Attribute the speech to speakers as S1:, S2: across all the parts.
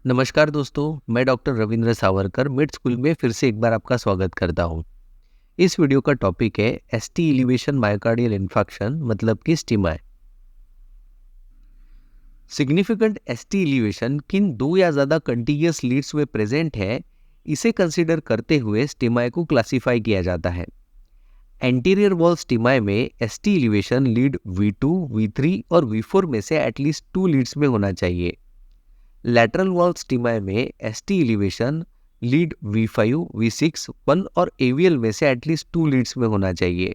S1: नमस्कार दोस्तों, मैं doctor Ravindra Savarkar mid school में फिर से एक बार आपका स्वागत करता हूँ। इस वीडियो का टॉपिक है एसटी एलिवेशन मायोकार्डियल इन्फार्क्शन मतलब कि स्टिमा। सिग्निफिकेंट एसटी एलिवेशन किन दो या ज़्यादा कंटिन्यूअस लीड्स में प्रेजेंट है, इसे कंसीडर करते हुए स्टिमा को क्लासिफाई किया जाता है। एंटीरियर वॉल स्टिमा में ST elevation lead V2, V3 और V4 में से एटलीस्ट 2 लीड्स में होना चाहिए। लैटरल वॉल स्टिमा में ST elevation lead V5, V6, 1 और एवियल में से एटलीस्ट 2 लीड्स में होना चाहिए।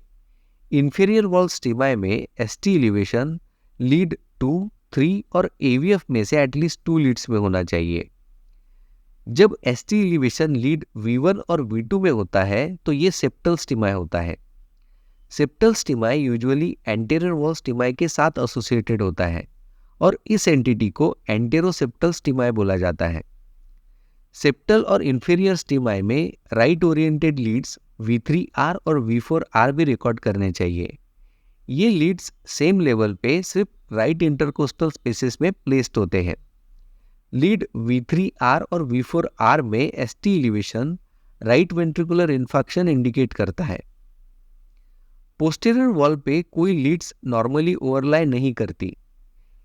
S1: इंफीरियर वॉल स्टिमा में एसटी एलिवेशन लीड 2, 3 और एवीएफ में से एटलीस्ट 2 लीड्स में होना चाहिए। जब एसटी एलिवेशन लीड V1 और V2 में होता है तो ये सेप्टल स्टिमा होता है। Septal स्टिमा usually anterior wall STEMI के साथ एसोसिएटेड होता है और इस एंटिटी को एंटेरोसेप्टल स्टिमा बोला जाता है। सेप्टल और इंफीरियर स्टिमा में राइट ओरिएंटेड लीड्स V3R और V4R भी रिकॉर्ड करने चाहिए। ये लीड्स सेम लेवल पे सिर्फ राइट इंटरकोस्टल स्पेसेस में प्लेस्ड होते हैं। लीड V3R और V4R में ST elevation right ventricular infarction indicate करता है। पोस्टीरियर वॉल पे कोई लीड्स नॉर्मली ओवरलाई नहीं करती,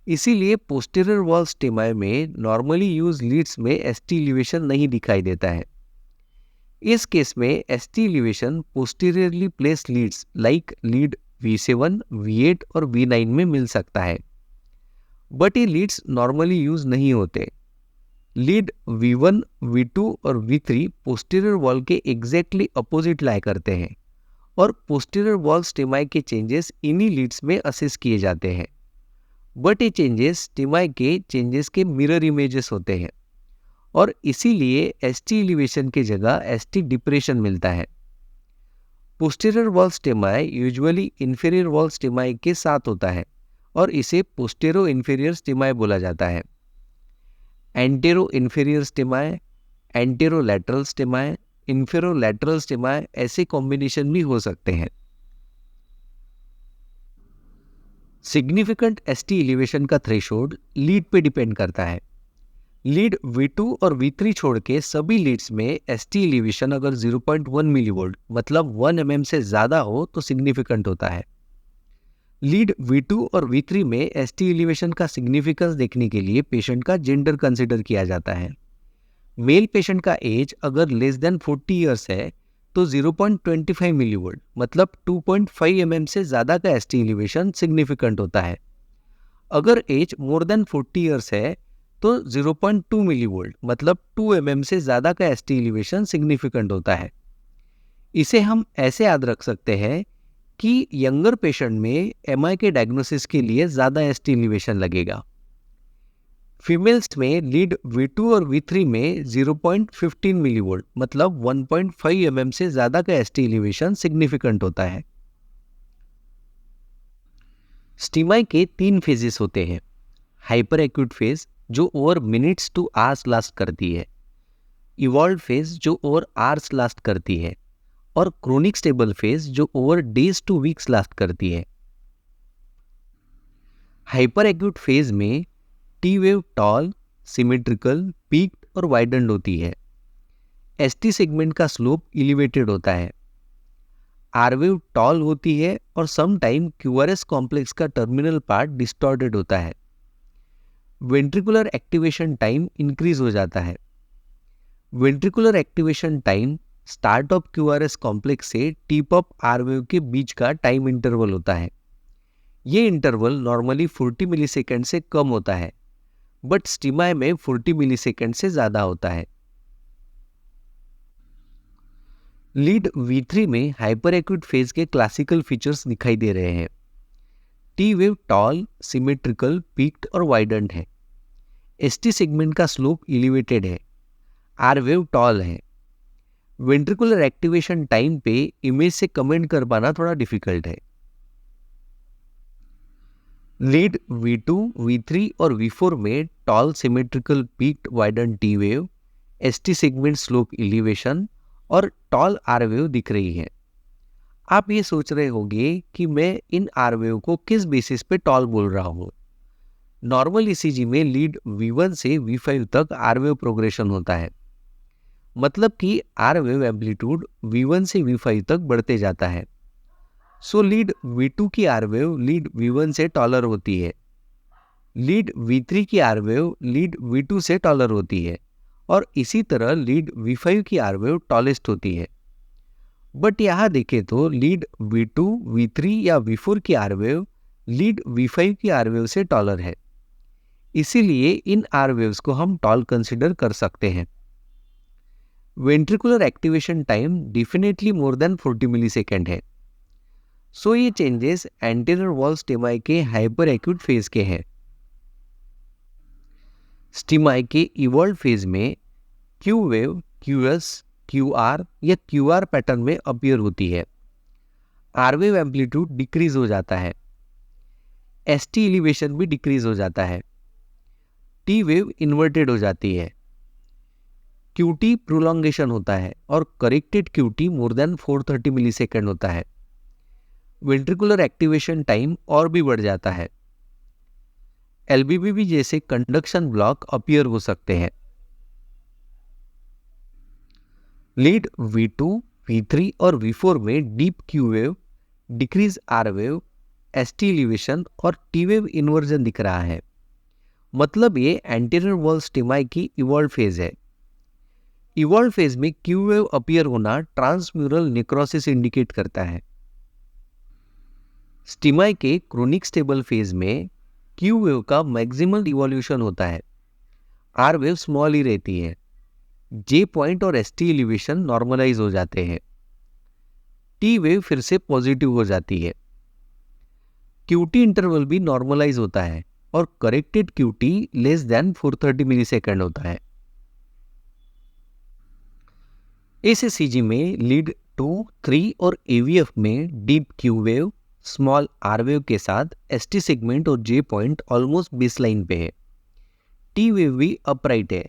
S1: इसीलिए पोस्टीरियर वॉल स्टिमा में नॉर्मली यूज लीड्स में एसटी एलिवेशन नहीं दिखाई देता है। इस केस में ST elevation posteriorly placed leads like lead V7, V8 और V9 में मिल सकता है, बट ये लीड्स नॉर्मली यूज नहीं होते। लीड V1, V2 और V3 पोस्टीरियर वॉल के एग्जैक्टली अपोजिट लाई करते हैं और पोस्टीरियर वॉल स्टिमा के चेंजेस इन्हीं लीड्स में असेस किए जाते हैं, बट ये चेंजेस स्टिमा के चेंजेस के मिरर इमेजेस होते हैं और इसीलिए एसटी एलिवेशन की जगह एसटी डिप्रेशन मिलता है। Posterior wall STEMI usually inferior wall STEMI के साथ होता है और इसे पोस्टेरो इंफीरियर स्टिमा बोला जाता है। Antero inferior STEMI, antero lateral STEMI, infero lateral STEMI ऐसे कॉम्बिनेशन भी हो सकते हैं। सिग्निफिकेंट एसटी एलिवेशन का थ्रेशोल्ड लीड पे डिपेंड करता है। लीड V2 और V3 छोड़ के सभी लीड्स में एसटी एलिवेशन अगर 0.1 मिलीवोल्ट मतलब 1 mm से ज़्यादा हो तो सिग्निफिकेंट होता है। लीड V2 और V3 में एसटी एलिवेशन का सिग्निफिकेंस देखने के लिए पेशेंट का जेंडर कंसिडर किया जाता है। मेल पेशेंट का एज अगर लेस देन 40 ईयर्स है तो 0.25 मिलीवोल्ट मतलब 2.5 mm से ज़्यादा का एसटी एलिवेशन सिग्निफिकेंट होता है। अगर एज मोर देन 40 ईयर्स है तो 0.2 मिलीवोल्ट मतलब 2 mm से ज़्यादा का एसटी एलिवेशन सिग्निफिकेंट होता है। इसे हम ऐसे याद रख सकते हैं कि यंगर पेशेंट में एमआई के डायग्नोसिस के लिए ज़्यादा एसटी एलिवेशन लगेगा। फीमेल्स में लीड V2 और V3 में 0.15 मिलीवोल्ट मतलब 1.5 mm से ज़्यादा का एसटी एलिवेशन सिग्निफिकेंट होता है। स्टिमा के 3 फेजेस होते हैं। हाइपर एक्यूट फेज जो over minutes to hours last करती है, इवॉल्व फेज जो ओवर आवर्स लास्ट करती है और क्रोनिक स्टेबल फेज जो over days to weeks last करती है। हाइपर एक्यूट फेज में T wave tall, symmetrical, peaked और वाइडेंड होती है। एसटी सेगमेंट का स्लोप एलिवेटेड होता है। आर वेव टॉल होती है और सम टाइम क्यूआरएस कॉम्प्लेक्स का टर्मिनल पार्ट डिस्टॉर्टेड होता है। वेंट्रिकुलर एक्टिवेशन टाइम इंक्रीज हो जाता है। Ventricular activation time start of QRS complex से टिप ऑफ आर वेव के बीच का टाइम इंटरवल होता है। ये इंटरवल नॉर्मली 40 मिलीसेकंड से कम होता है, बट स्टिमा में 40 मिलीसेकंड से ज़्यादा होता है। लीड V3 में हाइपर एक्यूट फेज के क्लासिकल फीचर्स दिखाई दे रहे हैं। T wave tall, symmetrical, peaked और वाइडेंड है। एसटी सेगमेंट का स्लोप एलिवेटेड है। आर वेव टॉल है। वेंट्रिकुलर एक्टिवेशन टाइम पे इमेज से कमेंट कर पाना थोड़ा डिफिकल्ट है। लीड V2, V3 और V4 में tall, symmetrical, peaked, widened T wave, ST segment slope elevation और टॉल आर वेव दिख रही है। आप ये सोच रहे होंगे कि मैं इन आर वेव को किस बेसिस पे टॉल बोल रहा हूँ। नॉर्मल ईसीजी में लीड V1 से V5 तक आर वेव प्रोग्रेशन होता है, मतलब कि आर वेव एम्पलीट्यूड V1 से V5 तक बढ़ते जाता है। सो लीड V2 की आर वेव लीड V1 से टॉलर होती है, लीड V3 की आर वेव लीड V2 से टॉलर होती है, और इसी तरह लीड V5 की आर वेव टॉलेस्ट होती है। बट यहाँ देखें तो लीड V2, V3 या V4 की आर वेव लीड V5 की आर वेव से टॉलर है, इसीलिए इन आर वेव्स को हम टॉल कंसिडर कर सकते हैं। Ventricular activation time definitely more than 40 millisecond है। सो ये चेंजेस एंटीरियर वॉल स्टिमाई के हाइपर एक्यूट फेज के हैं। स्टिमाई के इवॉल्व फेज में क्यू वेव क्यूएस, क्यूआर या क्यूआर पैटर्न में अपीयर होती है। आर वेव एम्पलीट्यूड डिक्रीज हो जाता है, एसटी एलिवेशन भी डिक्रीज हो जाता है, टी वेव इन्वर्टेड हो जाती है, क्यूटी प्रोलॉन्गेशन होता है और corrected QT more than 430 millisecond होता है। वेंट्रिकुलर एक्टिवेशन टाइम और भी बढ़ जाता है। एलबीबीबी जैसे कंडक्शन ब्लॉक अपीयर हो सकते हैं। लीड V2, V3 और V4 में deep Q wave, decrease R wave, ST elevation और टी वेव इन्वर्जन दिख रहा है, मतलब ये एंटीरियर वॉल स्टिमाई की इवॉल्व फेज है। इवॉल्व फेज में क्यू वेव अपीयर होना ट्रांसम्यूरल नेक्रोसिस इंडिकेट करता है। स्टिमाई के क्रोनिक स्टेबल फेज में क्यू वेव का मैक्सिमल इवोल्यूशन होता है, आर वेव स्मॉल ही रहती है, जे पॉइंट और एसटी एलिवेशन नॉर्मलाइज हो जाते हैं, टी वेव फिर से पॉजिटिव हो जाती है, क्यूटी इंटरवल भी नॉर्मलाइज होता है और corrected QT less than 430 millisecond होता है। इस ईसीजी में लीड 2, 3 और एवीएफ में deep Q wave, small R wave के साथ एसटी सेगमेंट और जे पॉइंट ऑलमोस्ट बेसलाइन पे है, टी वेव भी अपराइट है।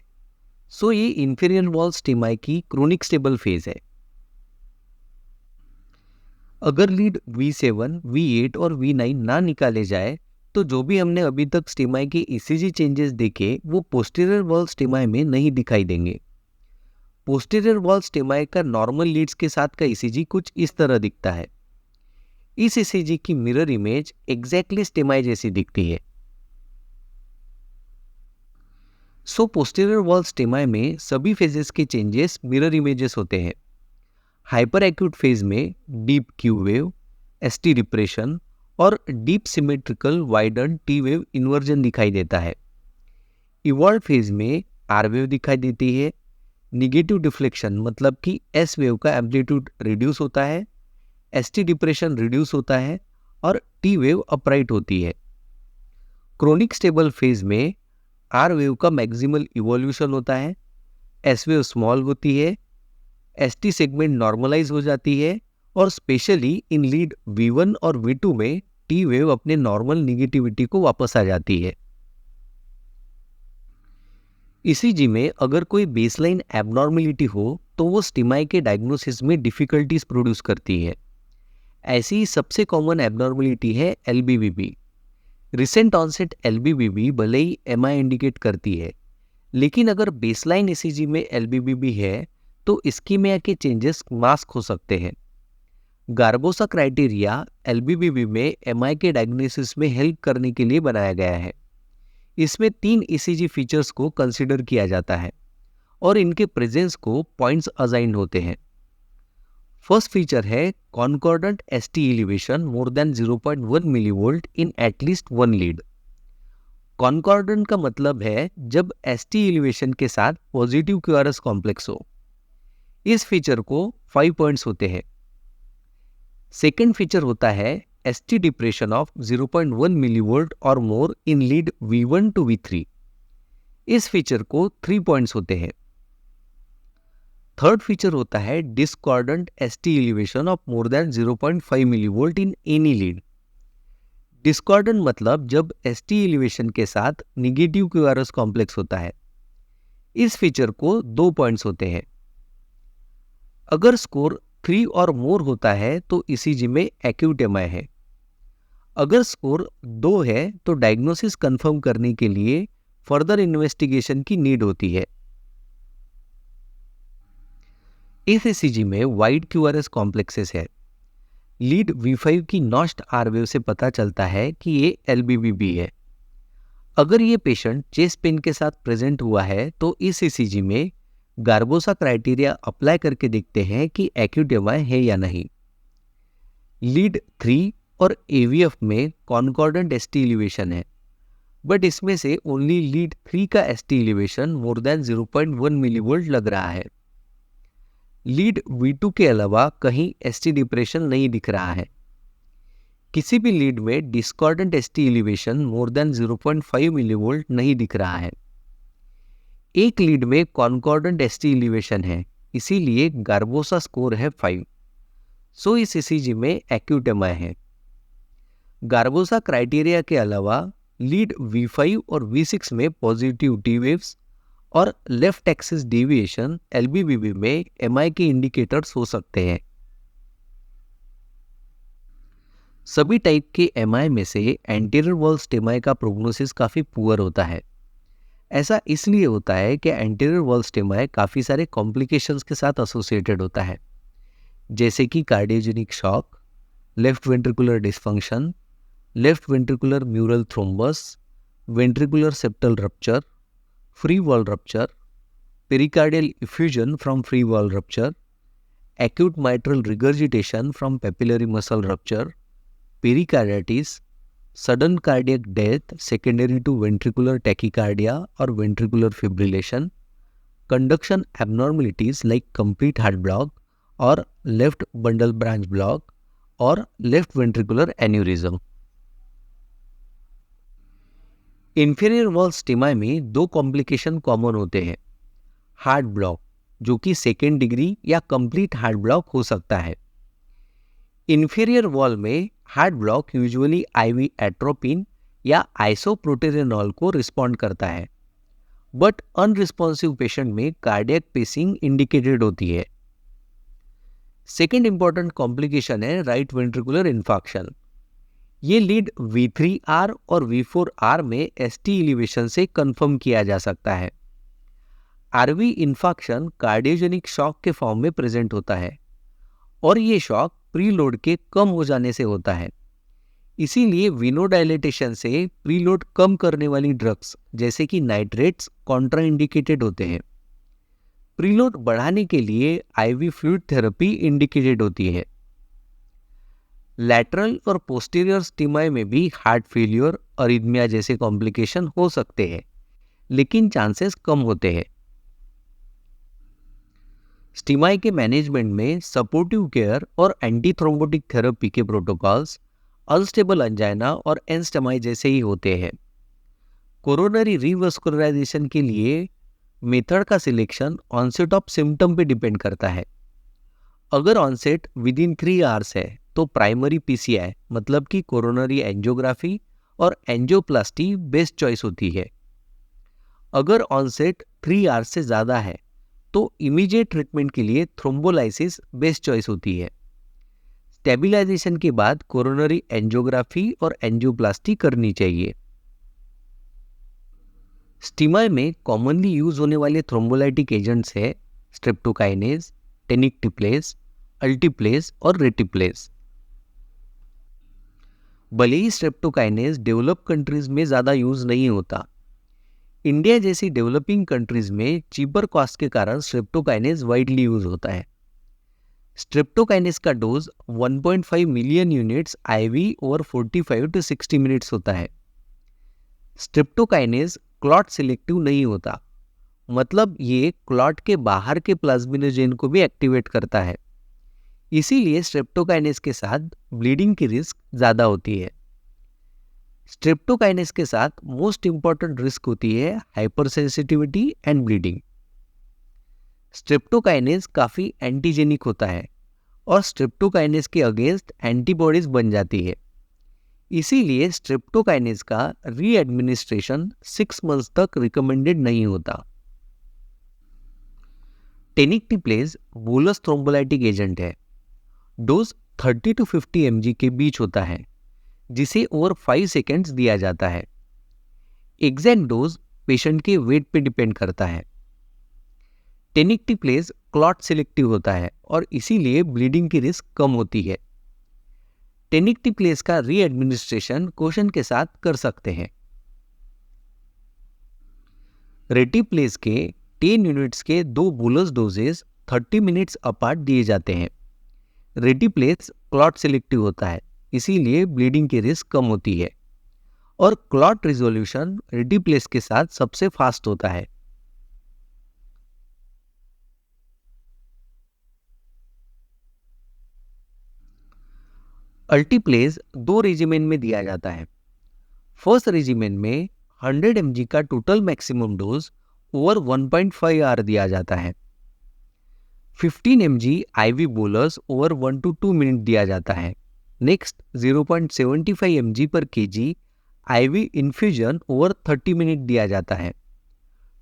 S1: सो ये इंफीरियर वॉल स्टिमाई की क्रोनिक स्टेबल फेज है। अगर लीड V7, V8 और V9 ना निकाले जाए तो जो भी हमने अभी तक स्टिमाई के ईसीजी चेंजेस देखे वो पोस्टीरियर वॉल स्टिमाई में नहीं दिखाई देंगे। पोस्टीरियर वॉल स्टिमाई का नॉर्मल लीड्स के साथ का ईसीजी कुछ इस तरह दिखता है। इस ईसीजी की मिरर इमेज एग्जैक्टली स्टिमाई जैसी दिखती है। सो पोस्टीरियर वॉल स्टिमाई में सभी फेजेस के चेंजेस मिरर इमेजेस होते हैं। हाइपर एक्यूट फेज में deep Q wave, ST depression और deep symmetrical widen T wave inversion दिखाई देता है। इवॉल्व फेज में आर वेव दिखाई देती है, निगेटिव डिफ्लेक्शन मतलब कि एस वेव का एम्पलीट्यूड रिड्यूस होता है, एसटी डिप्रेशन रिड्यूस होता है और टी वेव अपराइट होती है। क्रोनिक स्टेबल फेज में आर वेव का मैक्सिमल इवोल्यूशन होता है, एस वेव स्मॉल होती है, एसटी सेगमेंट नॉर्मलाइज हो जाती है और स्पेशली इन लीड V1 और V2 में टी वेव अपने नॉर्मल निगेटिविटी को वापस आ जाती है। ईसीजी में अगर कोई बेसलाइन एबनॉर्मेलिटी हो तो वो स्टिमाई के डायग्नोसिस में डिफिकल्टीज प्रोड्यूस करती है। ऐसी सबसे कॉमन एबनॉर्मेलिटी है एलबीबीबी। रिसेंट ऑनसेट एलबीबीबी भले ही एमआई इंडिकेट करती है, लेकिन अगर बेसलाइन ईसीजी में एलबीबीबी है तो इस्कीमिया के चेंजेस मास्क हो सकते हैं। गार्बोसा क्राइटेरिया एलबीबीबी में एमआई के डायग्नोसिस में हेल्प करने के लिए बनाया गया है। इसमें 3 ईसीजी फीचर्स को कंसीडर किया जाता है और इनके प्रेजेंस को पॉइंट्स असाइंड होते हैं। फर्स्ट फीचर है concordant ST elevation more than 0.1 millivolt in at least 1 lead. Concordant का मतलब है जब एसटी एलिवेशन के साथ पॉजिटिव क्यूआरएस कॉम्प्लेक्स हो। इस फीचर को 5 पॉइंट्स होते हैं। सेकेंड फीचर होता है एसटी डिप्रेशन ऑफ 0.1 मिलीवोल्ट और मोर in lead V1 to V3। इस फीचर को 3 पॉइंट्स होते हैं। थर्ड फीचर होता है discordant ST elevation of more than 0.5 millivolt in any lead. Discordant मतलब जब एसटी एलिवेशन के साथ निगेटिव क्यूआरएस कॉम्प्लेक्स होता है। इस फीचर को 2 पॉइंट्स होते हैं। अगर स्कोर 3 और मोर होता है तो ईसीजी में एक्यूट एमआई है। अगर स्कोर 2 है तो डायग्नोसिस कंफर्म करने के लिए फर्दर इन्वेस्टिगेशन की नीड होती है। इस ईसीजी में वाइड क्यूआरएस कॉम्प्लेक्सेस है। लीड V5 की नॉस्ट आर वेव से पता चलता है कि ये LBBB है। अगर ये पेशेंट चेस्ट पेन के साथ प्रेजेंट हुआ है तो इस ईसीजी में गार्बोसा क्राइटेरिया अप्लाई करके देखते हैं कि एक्यूट एमआई है या नहीं। लीड 3 और AVF में कॉन्कॉर्डेंट ST एलिवेशन है, बट इसमें से ओनली लीड 3 का ST elevation more than 0.1 millivolt लग रहा है। लीड V2 के अलावा कहीं ST डिप्रेशन नहीं दिख रहा है। किसी भी लीड में discordant ST elevation more than 0.5 millivolt नहीं दिख रहा है। एक लीड में कॉन्कॉर्डेंट ST एलिवेशन है, इसीलिए गार्बोसा स्कोर है 5। सो इस ईसीजी में एक्यूट एमआई है। गार्बोसा क्राइटेरिया के अलावा लीड V5 और V6 में पॉजिटिव T वेव्स और लेफ्ट एक्सिस डेविएशन LBBB में एमआई के इंडिकेटर्स हो सकते हैं। सभी टाइप के एमआई में से एंटीरियर वॉल स्टेमाई का प्रोग्नोसिस काफ़ी पुअर होता है। ऐसा इसलिए होता है कि एंटीरियर वॉल स्टेमाई काफ़ी सारे कॉम्प्लिकेशंस के साथ एसोसिएटेड होता है, जैसे कि cardiogenic shock, left ventricular dysfunction, left ventricular mural thrombus, ventricular septal rupture, free wall rupture, pericardial effusion from free wall rupture, acute mitral regurgitation from papillary muscle rupture, pericarditis, sudden cardiac death secondary to ventricular tachycardia or ventricular fibrillation, conduction abnormalities like complete heart block or left bundle branch block or left ventricular aneurysm. Inferior wall STEMI में 2 complication common होते हैं। Heart block, जो कि second degree या complete heart block हो सकता है। Inferior wall में heart block usually IV atropine या आइसोप्रोटेरेनॉल को रिस्पॉन्ड करता है, बट अनरिस्पॉन्सिव पेशेंट में कार्डियक पेसिंग इंडिकेटेड होती है। सेकेंड इंपॉर्टेंट कॉम्प्लिकेशन है राइट वेंट्रिकुलर इन्फार्क्शन। ये लीड V3R और V4R में ST एलिवेशन से कंफर्म किया जा सकता है। RV इन्फार्क्शन कार्डियोजेनिक शॉक के फॉर्म में प्रेजेंट होता है और ये शॉक प्रीलोड के कम हो जाने से होता है। इसीलिए विनोडाइलेटेशन से प्रीलोड कम करने वाली ड्रग्स जैसे कि नाइट्रेट्स कॉन्ट्राइंडिकेटेड होते हैं। प्रीलोड बढ़ाने के लिए IV फ्लूइड थेरेपी इंडिकेटेड होती है। लैटरल और पोस्टीरियर स्टीमाई में भी हार्ट फेलियर, अरिथमिया जैसे कॉम्प्लिकेशन हो सकते हैं, लेकिन चांसेस कम होते हैं। स्टीमाई के मैनेजमेंट में सपोर्टिव केयर और एंटी थ्रोम्बोटिक थेरेपी के प्रोटोकॉल्स अनस्टेबल अंजाइना और एनस्टेमाई जैसे ही होते हैं। कोरोनरी रिवस्कुलराइजेशन के लिए मेथड का सिलेक्शन ऑनसेट ऑफ सिम्टम पे डिपेंड करता है। अगर ऑनसेट विद इन 3 आवर्स है तो प्राइमरी PCI मतलब कि कोरोनरी एंजियोग्राफी और एंजियोप्लास्टी बेस्ट चॉइस होती है। अगर ऑनसेट 3 आवर्स से ज़्यादा है तो इमीडिएट ट्रीटमेंट के लिए थ्रोम्बोलाइसिस बेस्ट चॉइस होती है। स्टेबिलाइजेशन के बाद कोरोनरी एंजियोग्राफी और एंजियोप्लास्टी करनी चाहिए। स्टीमाई में कॉमनली यूज होने वाले थ्रोम्बोलाइटिक एजेंट्स है स्ट्रेप्टोकाइनेज, टेनिक्टिप्लेज, अल्टीप्लेज और रेटिप्लेज। भले ही स्ट्रेप्टोकाइनेज डेवलप कंट्रीज में ज़्यादा यूज नहीं होता, इंडिया जैसी डेवलपिंग कंट्रीज में चीपर कॉस्ट के कारण स्ट्रेप्टोकाइनेज वाइडली यूज होता है। स्ट्रेप्टोकाइनेज का dose 1.5 million units IV over 45 to 60 minutes होता है। स्ट्रेप्टोकाइनेज क्लॉट सिलेक्टिव नहीं होता, मतलब ये क्लॉट के बाहर के प्लाज्मिनोजेन को भी एक्टिवेट करता है। इसीलिए स्ट्रेप्टोकाइनेज के साथ ब्लीडिंग की रिस्क ज़्यादा होती है। स्ट्रेप्टोकाइनेज के साथ मोस्ट इंपॉर्टेंट रिस्क होती है हाइपरसेंसिटिविटी एंड ब्लीडिंग। स्ट्रेप्टोकाइनेज काफ़ी एंटीजेनिक होता है और स्ट्रेप्टोकाइनेज के अगेंस्ट एंटीबॉडीज बन जाती है। इसीलिए स्ट्रेप्टोकाइनेज का रीएडमिनिस्ट्रेशन 6 मंथ्स तक रिकमेंडेड नहीं होता। टेनिक्टिप्लेज बोलस थ्रोम्बोलाइटिक एजेंट है। डोज 30 to 50 mg के बीच होता है। जिसे ओवर 5 सेकेंड्स दिया जाता है। एग्जैक्ट डोज पेशेंट के वेट पे डिपेंड करता है। टेनेक्टिप्लेज क्लॉट सिलेक्टिव होता है और इसीलिए ब्लीडिंग की रिस्क कम होती है। टेनेक्टिप्लेज का री एडमिनिस्ट्रेशन क्वेश्चन के साथ कर सकते हैं। रेटिप्लेज के 10 यूनिट्स के 2 बोलस डोजेस 30 मिनट्स अपार्ट दिए जाते हैं। रेटिप्लेज क्लॉट सिलेक्टिव होता है, इसीलिए ब्लीडिंग की रिस्क कम होती है और क्लॉट रिजोल्यूशन रेटिप्लेज के साथ सबसे फास्ट होता है। अल्टीप्लेज 2 रेजिमेन में दिया जाता है। फर्स्ट रेजिमेन में 100 mg का total maximum dose over 1.5 hour दिया जाता है। 15 mg IV bolus over 1 to 2 minute दिया जाता है। नेक्स्ट 0.75 mg पर kg IV infusion over 30 minute दिया जाता है।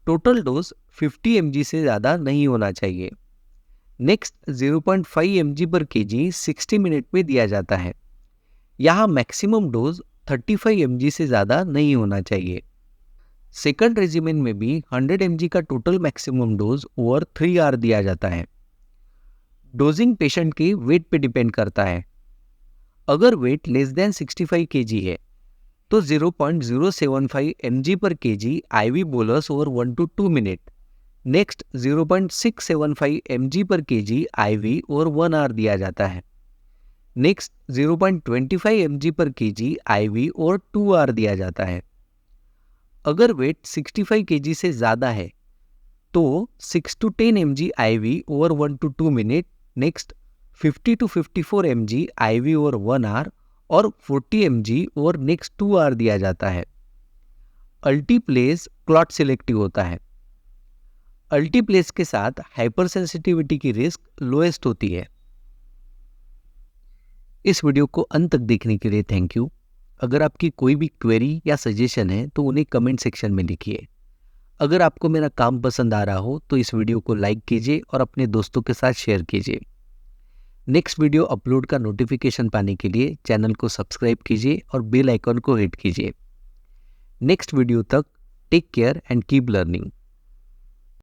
S1: टोटल डोज 50 mg से ज़्यादा नहीं होना चाहिए। नेक्स्ट 0.5 mg पर kg 60 मिनट में दिया जाता है। यहाँ मैक्सिमम डोज 35 mg से ज़्यादा नहीं होना चाहिए। सेकंड रेजिमेन में भी 100 mg का total maximum dose over 3 hour दिया जाता है। डोजिंग पेशेंट के वेट पे डिपेंड करता है। अगर वेट लेस देन 65 kg है तो 0.075 mg पर kg IV bolus over 1 to 2 minute. Next 0.675 mg पर kg IV ओवर 1 आवर दिया जाता है। नेक्स्ट 0.25 mg पर kg IV ओवर 2 आवर दिया जाता है। अगर वेट 65 kg से ज़्यादा है तो 6 to 10 mg IV over 1 to 2 minute. Next 50 to 54 mg IV over 1 hour और 40 mg ओवर नेक्स्ट 2 आवर दिया जाता है। अल्टीप्लेज क्लॉट सिलेक्टिव होता है। अल्टीप्लेज के साथ हाइपरसेंसिटिविटी की रिस्क लोएस्ट होती है। इस वीडियो को अंत तक देखने के लिए थैंक यू। अगर आपकी कोई भी क्वेरी या सजेशन है तो उन्हें कमेंट सेक्शन में लिखिए। अगर आपको मेरा काम पसंद आ रहा हो तो इस वीडियो को लाइक कीजिए और अपने दोस्तों के साथ शेयर कीजिए। नेक्स्ट वीडियो अपलोड का नोटिफिकेशन पाने के लिए चैनल को सब्सक्राइब कीजिए और बेल आइकन को हिट कीजिए। नेक्स्ट वीडियो तक take care and keep learning.